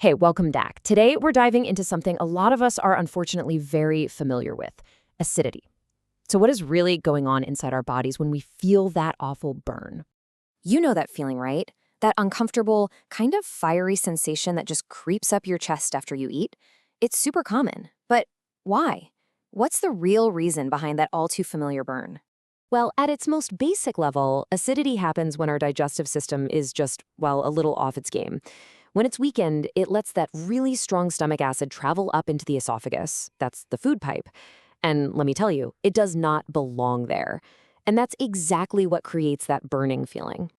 Hey, welcome back. Today, we're diving into something a lot of us are unfortunately very familiar with: acidity. So, what is really going on inside our bodies when we feel that awful burn? You know that feeling, right? That uncomfortable, kind of fiery sensation that just creeps up your chest after you eat? It's super common. But why? What's the real reason behind that all too familiar burn? Well, at its most basic level, acidity happens when our digestive system is just, well, a little off its game. When it's weakened, it lets that really strong stomach acid travel up into the esophagus. That's the food pipe. And let me tell you, it does not belong there. And that's exactly what creates that burning feeling.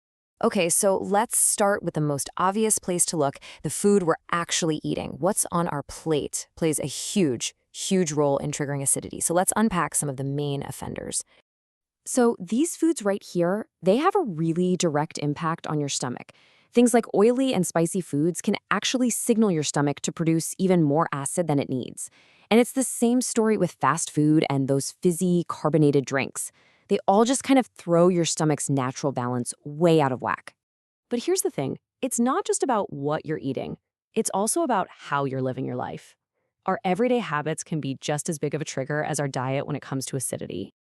Okay, so let's start with the most obvious place to look: the food we're actually eating. What's on our plate plays a huge role in triggering acidity. So let's unpack some of the main offenders. So these foods right here, they have a really direct impact on your stomach. Things like oily and spicy foods can actually signal your stomach to produce even more acid than it needs. And it's the same story with fast food and those fizzy, carbonated drinks. They all just kind of throw your stomach's natural balance way out of whack. But here's the thing, it's not just about what you're eating. It's also about how you're living your life. Our everyday habits can be just as big of a trigger as our diet when it comes to acidity.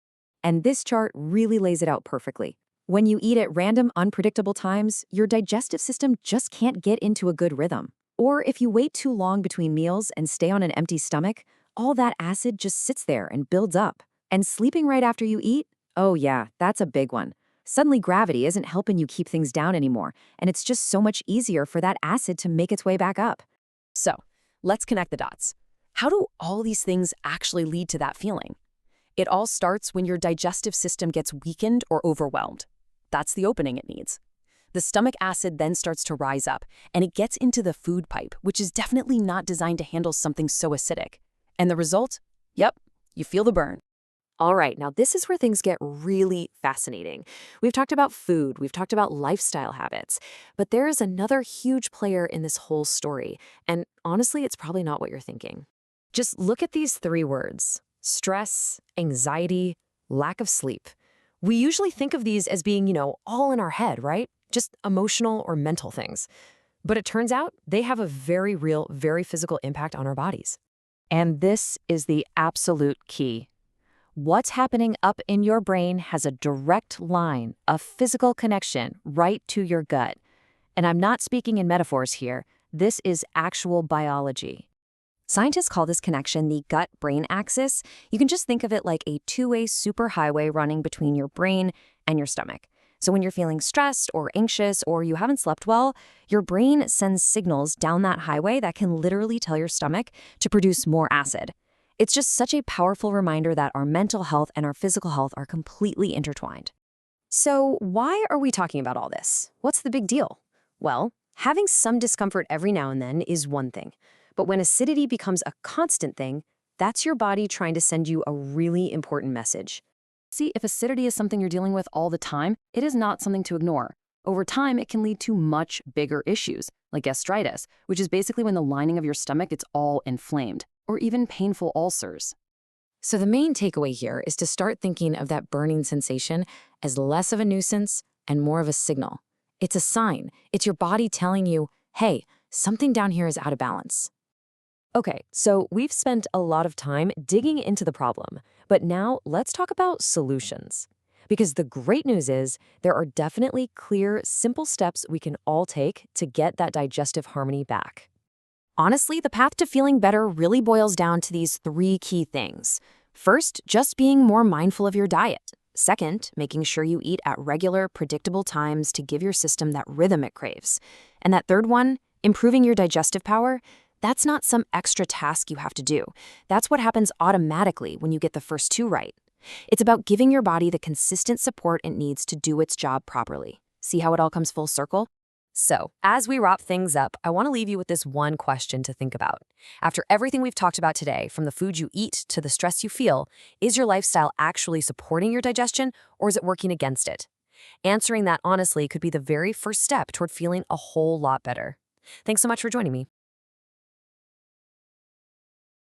And this chart really lays it out perfectly. When you eat at random, unpredictable times, your digestive system just can't get into a good rhythm. Or if you wait too long between meals and stay on an empty stomach, all that acid just sits there and builds up. And sleeping right after you eat? Oh yeah, that's a big one. Suddenly gravity isn't helping you keep things down anymore, and it's just so much easier for that acid to make its way back up. So, let's connect the dots. How do all these things actually lead to that feeling? It all starts when your digestive system gets weakened or overwhelmed. That's the opening it needs. The stomach acid then starts to rise up, and it gets into the food pipe, which is definitely not designed to handle something so acidic. And the result? Yep, you feel the burn. All right, now this is where things get really fascinating. We've talked about food, we've talked about lifestyle habits, but there is another huge player in this whole story, and honestly, it's probably not what you're thinking. Just look at these three words: stress, anxiety, lack of sleep. We usually think of these as being, all in our head, right? Just emotional or mental things. But it turns out they have a very real, very physical impact on our bodies. And this is the absolute key. What's happening up in your brain has a direct line, a physical connection right to your gut. And I'm not speaking in metaphors here. This is actual biology. Scientists call this connection the gut-brain axis. You can just think of it like a two-way superhighway running between your brain and your stomach. So when you're feeling stressed or anxious or you haven't slept well, your brain sends signals down that highway that can literally tell your stomach to produce more acid. It's just such a powerful reminder that our mental health and our physical health are completely intertwined. So why are we talking about all this? What's the big deal? Well, having some discomfort every now and then is one thing. But when acidity becomes a constant thing, that's your body trying to send you a really important message. See, if acidity is something you're dealing with all the time, it is not something to ignore. Over time, it can lead to much bigger issues, like gastritis, which is basically when the lining of your stomach gets all inflamed, or even painful ulcers. So the main takeaway here is to start thinking of that burning sensation as less of a nuisance and more of a signal. It's a sign. It's your body telling you, hey, something down here is out of balance. Okay, so we've spent a lot of time digging into the problem, but now let's talk about solutions. Because the great news is there are definitely clear, simple steps we can all take to get that digestive harmony back. Honestly, the path to feeling better really boils down to these three key things. First, just being more mindful of your diet. Second, making sure you eat at regular, predictable times to give your system that rhythm it craves. And that third one, improving your digestive power. That's not some extra task you have to do. That's what happens automatically when you get the first two right. It's about giving your body the consistent support it needs to do its job properly. See how it all comes full circle? So, as we wrap things up, I want to leave you with this one question to think about. After everything we've talked about today, from the food you eat to the stress you feel, is your lifestyle actually supporting your digestion, or is it working against it? Answering that honestly could be the very first step toward feeling a whole lot better. Thanks so much for joining me.